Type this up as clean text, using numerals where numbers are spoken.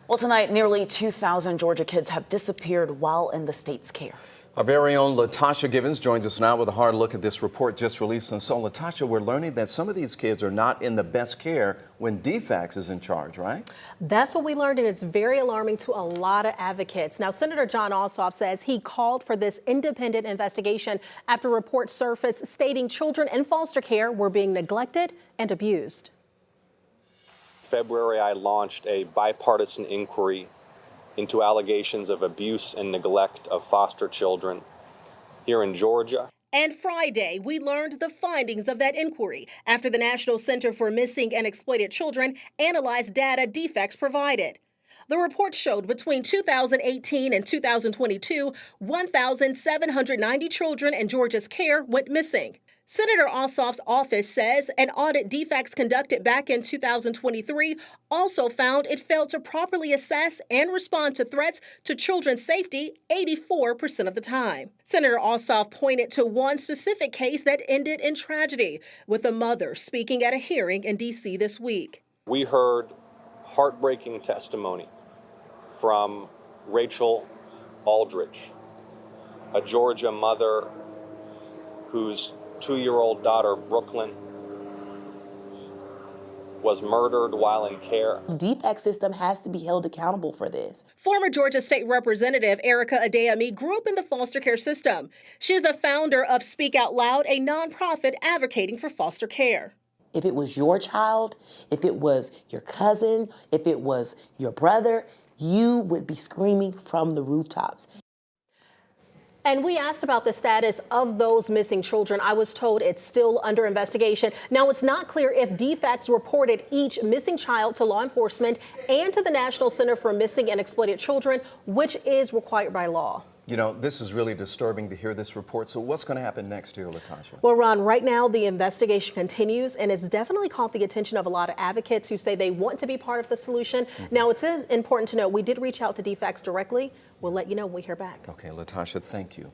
Well, tonight, nearly 2,000 Georgia kids have disappeared while in the state's care. Our very own Latasha Givens joins us now with a hard look at this report just released. And so, Latasha, we're learning that some of these kids are not in the best care when DFCS is in charge, right? That's what we learned, and it's very alarming to a lot of advocates. Now, Senator Jon Ossoff says he called for this independent investigation after reports surfaced stating children in foster care were being neglected and abused. February, I launched a bipartisan inquiry into allegations of abuse and neglect of foster children here in Georgia. And Friday, we learned the findings of that inquiry after the National Center for Missing and Exploited Children analyzed data DFCS provided. The report showed between 2018 and 2022, 1,790 children in Georgia's care went missing. Senator Ossoff's office says an audit DFCS conducted back in 2023 also found it failed to properly assess and respond to threats to children's safety 84% of the time. Senator Ossoff pointed to one specific case that ended in tragedy, with a mother speaking at a hearing in D.C. this week. We heard heartbreaking testimony from Rachel Aldridge, a Georgia mother whose 2-year-old daughter, Brooklyn, was murdered while in care. The DFCS system has to be held accountable for this. Former Georgia State Representative Erica Adeyemi grew up in the foster care system. She is the founder of Speak Out Loud, a nonprofit advocating for foster care. If it was your child, if it was your cousin, if it was your brother, you would be screaming from the rooftops. And we asked about the status of those missing children. I was told it's still under investigation. Now, it's not clear if DFCS reported each missing child to law enforcement and to the National Center for Missing and Exploited Children, which is required by law. You know, this is really disturbing to hear this report. So what's going to happen next here, Latasha? Well, Ron, right now the investigation continues, and it's definitely caught the attention of a lot of advocates who say they want to be part of the solution. Now, it is important to know we did reach out to DFCS directly. We'll let you know when we hear back. Okay, Latasha, thank you.